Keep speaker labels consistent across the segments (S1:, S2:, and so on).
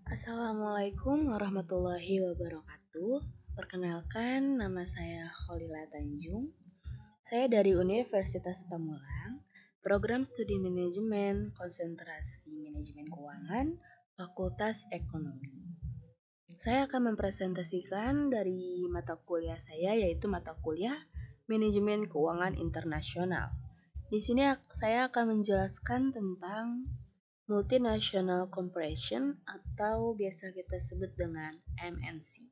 S1: Assalamualaikum warahmatullahi wabarakatuh. Perkenalkan, nama saya Kholila Tanjung. Saya dari Universitas Pamulang, Program Studi Manajemen, Konsentrasi Manajemen Keuangan, Fakultas Ekonomi. Saya akan mempresentasikan dari mata kuliah saya, yaitu mata kuliah Manajemen Keuangan Internasional. Di sini saya akan menjelaskan tentang Multinational Corporation atau biasa kita sebut dengan MNC.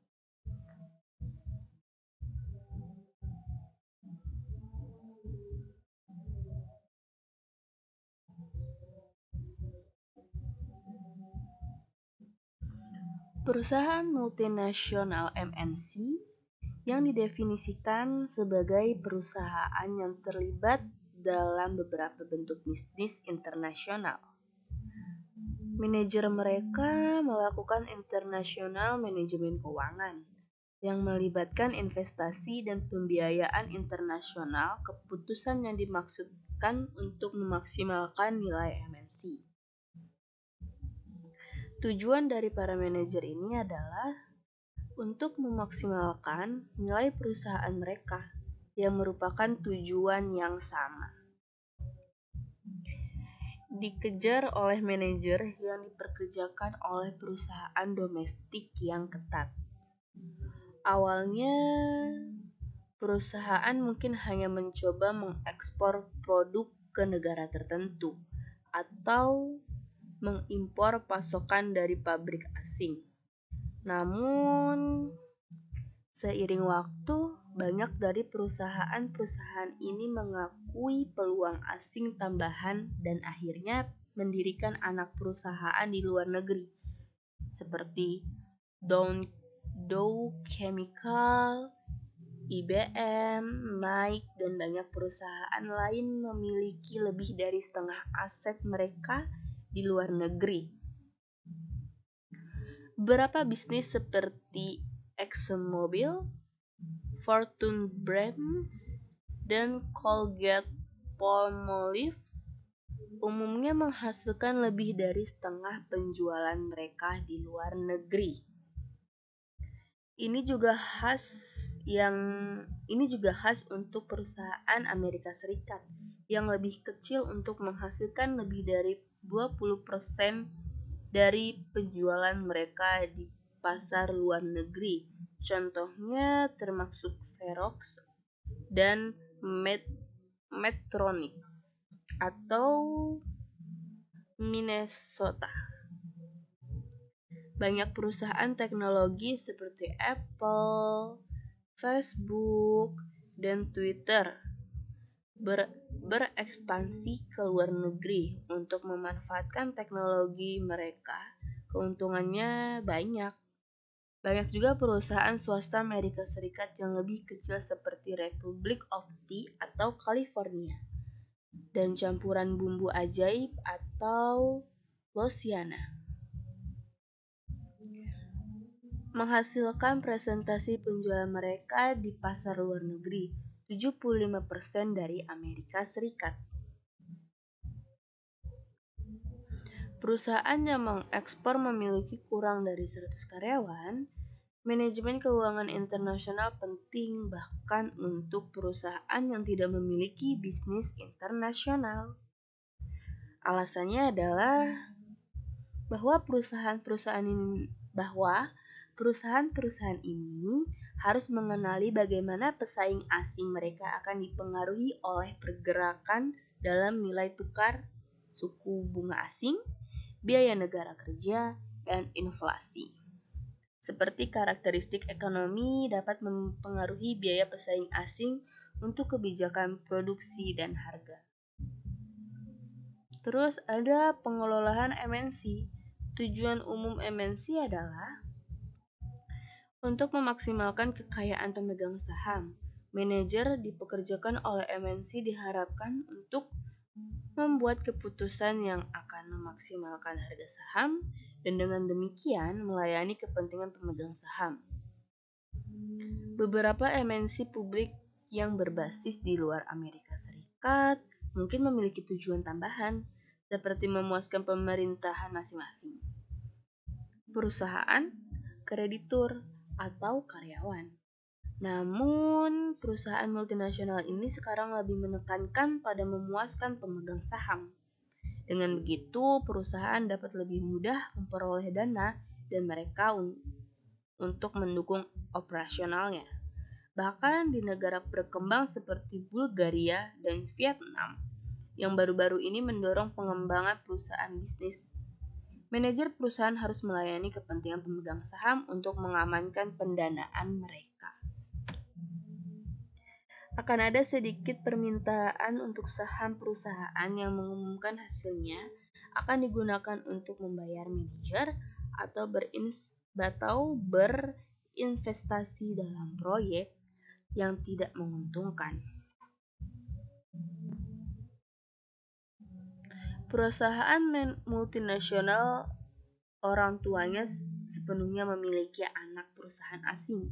S1: Perusahaan multinasional MNC yang didefinisikan sebagai perusahaan yang terlibat dalam beberapa bentuk bisnis internasional. Manajer mereka melakukan internasional manajemen keuangan yang melibatkan investasi dan pembiayaan internasional. Keputusan yang dimaksudkan untuk memaksimalkan nilai MNC. Tujuan dari para manajer ini adalah untuk memaksimalkan nilai perusahaan mereka yang merupakan tujuan yang sama. Dikejar oleh manajer yang dipekerjakan oleh perusahaan domestik yang ketat. Awalnya, perusahaan mungkin hanya mencoba mengekspor produk ke negara tertentu atau mengimpor pasokan dari pabrik asing. Namun, seiring waktu, banyak dari perusahaan-perusahaan ini mengakui peluang asing tambahan dan akhirnya mendirikan anak perusahaan di luar negeri, seperti Dow Chemical, IBM, Nike, dan banyak perusahaan lain memiliki lebih dari setengah aset mereka di luar negeri. Beberapa bisnis seperti ExxonMobil, Fortune Brands, dan Colgate-Palmolive umumnya menghasilkan lebih dari setengah penjualan mereka di luar negeri. Ini juga khas untuk perusahaan Amerika Serikat yang lebih kecil untuk menghasilkan lebih dari 20% dari penjualan mereka di pasar luar negeri. Contohnya termasuk Xerox dan Medtronic atau Minnesota. Banyak perusahaan teknologi seperti Apple, Facebook, dan Twitter berekspansi ke luar negeri untuk memanfaatkan teknologi mereka. Keuntungannya banyak. Banyak juga perusahaan swasta Amerika Serikat yang lebih kecil seperti Republic of Tea atau California, dan campuran bumbu ajaib atau Louisiana. Menghasilkan presentasi penjualan mereka di pasar luar negeri, 75% dari Amerika Serikat. Perusahaan yang mengekspor memiliki kurang dari 100 karyawan. Manajemen keuangan internasional penting bahkan untuk perusahaan yang tidak memiliki bisnis internasional. Alasannya adalah bahwa perusahaan-perusahaan ini harus mengenali bagaimana pesaing asing mereka akan dipengaruhi oleh pergerakan dalam nilai tukar, suku bunga asing, biaya negara kerja, dan inflasi. Seperti karakteristik ekonomi dapat mempengaruhi biaya pesaing asing untuk kebijakan produksi dan harga. Terus ada pengelolaan MNC. Tujuan umum MNC adalah untuk memaksimalkan kekayaan pemegang saham. Manajer dipekerjakan oleh MNC diharapkan untuk membuat keputusan yang akan memaksimalkan harga saham dan dengan demikian melayani kepentingan pemegang saham. Beberapa MNC publik yang berbasis di luar Amerika Serikat mungkin memiliki tujuan tambahan seperti memuaskan pemerintahan masing-masing. perusahaan, kreditur, atau karyawan. Namun, perusahaan multinasional ini sekarang lebih menekankan pada memuaskan pemegang saham. Dengan begitu, perusahaan dapat lebih mudah memperoleh dana dan mereka untuk mendukung operasionalnya. Bahkan di negara berkembang seperti Bulgaria dan Vietnam, yang baru-baru ini mendorong pengembangan perusahaan bisnis. Manajer perusahaan harus melayani kepentingan pemegang saham untuk mengamankan pendanaan mereka. Akan ada sedikit permintaan untuk saham perusahaan yang mengumumkan hasilnya akan digunakan untuk membayar manajer atau berinvestasi dalam proyek yang tidak menguntungkan. Perusahaan multinasional orang tuanya sepenuhnya memiliki anak perusahaan asing,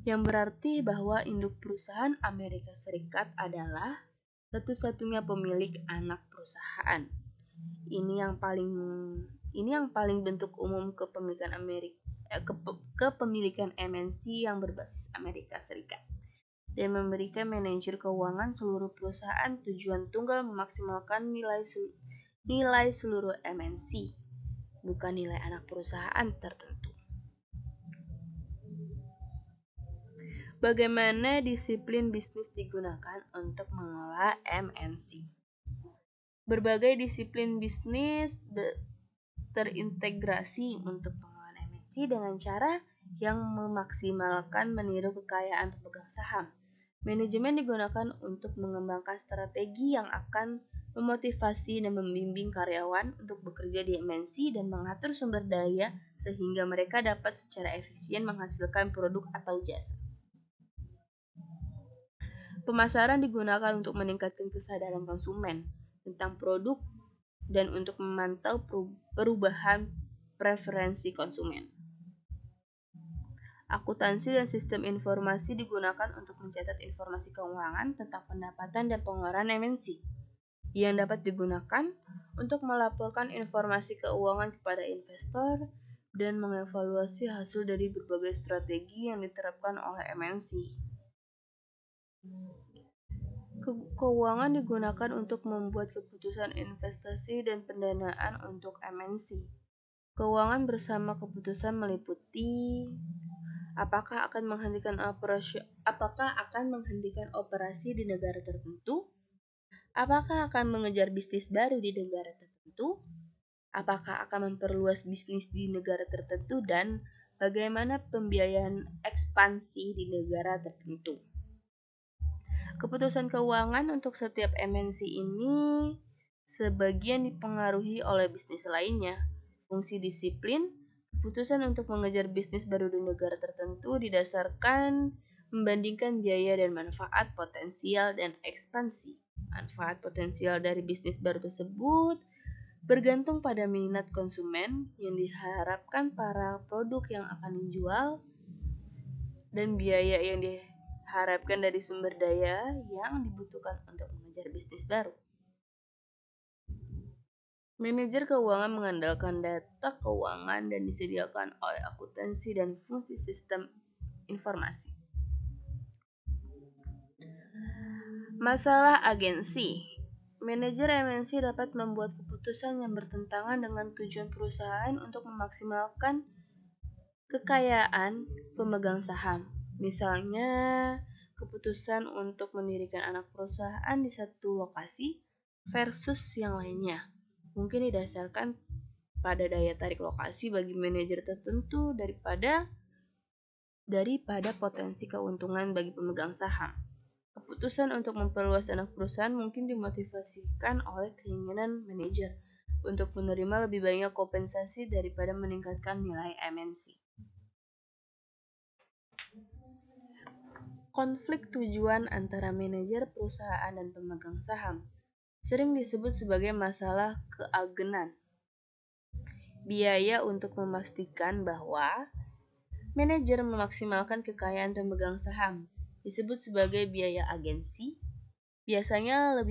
S1: yang berarti bahwa induk perusahaan Amerika Serikat adalah satu-satunya pemilik anak perusahaan. Ini yang paling bentuk umum kepemilikan MNC yang berbasis Amerika Serikat dan memberikan manajer keuangan seluruh perusahaan tujuan tunggal memaksimalkan nilai seluruh MNC, bukan nilai anak perusahaan tertentu. Bagaimana disiplin bisnis digunakan untuk mengelola MNC? Berbagai disiplin bisnis terintegrasi untuk pengelolaan MNC dengan cara yang memaksimalkan meniru kekayaan pemegang saham. Manajemen digunakan untuk mengembangkan strategi yang akan memotivasi dan membimbing karyawan untuk bekerja di MNC dan mengatur sumber daya sehingga mereka dapat secara efisien menghasilkan produk atau jasa. Pemasaran digunakan untuk meningkatkan kesadaran konsumen tentang produk dan untuk memantau perubahan preferensi konsumen. Akuntansi dan sistem informasi digunakan untuk mencatat informasi keuangan tentang pendapatan dan pengeluaran MNC yang dapat digunakan untuk melaporkan informasi keuangan kepada investor dan mengevaluasi hasil dari berbagai strategi yang diterapkan oleh MNC. Keuangan digunakan untuk membuat keputusan investasi dan pendanaan untuk MNC. Keuangan bersama keputusan meliputi apakah akan menghentikan operasi di negara tertentu, apakah akan mengejar bisnis baru di negara tertentu, apakah akan memperluas bisnis di negara tertentu, dan bagaimana pembiayaan ekspansi di negara tertentu. Keputusan keuangan untuk setiap MNC ini sebagian dipengaruhi oleh bisnis lainnya. Fungsi disiplin, keputusan untuk mengejar bisnis baru di negara tertentu didasarkan membandingkan biaya dan manfaat potensial dan ekspansi. Manfaat potensial dari bisnis baru tersebut bergantung pada minat konsumen yang diharapkan para produk yang akan dijual dan biaya yang diharapkan dari sumber daya yang dibutuhkan untuk mengejar bisnis baru. Manajer keuangan mengandalkan data keuangan dan disediakan oleh akuntansi dan fungsi sistem informasi. Masalah agensi. Manajer MNC dapat membuat keputusan yang bertentangan dengan tujuan perusahaan untuk memaksimalkan kekayaan pemegang saham. Misalnya, keputusan untuk mendirikan anak perusahaan di satu lokasi versus yang lainnya mungkin didasarkan pada daya tarik lokasi bagi manajer tertentu daripada potensi keuntungan bagi pemegang saham. Keputusan untuk memperluas anak perusahaan mungkin dimotivasikan oleh keinginan manajer untuk menerima lebih banyak kompensasi daripada meningkatkan nilai MNC. Konflik tujuan antara manajer perusahaan dan pemegang saham sering disebut sebagai masalah keagenan. Biaya untuk memastikan bahwa manajer memaksimalkan kekayaan pemegang saham disebut sebagai biaya agensi. Biasanya lebih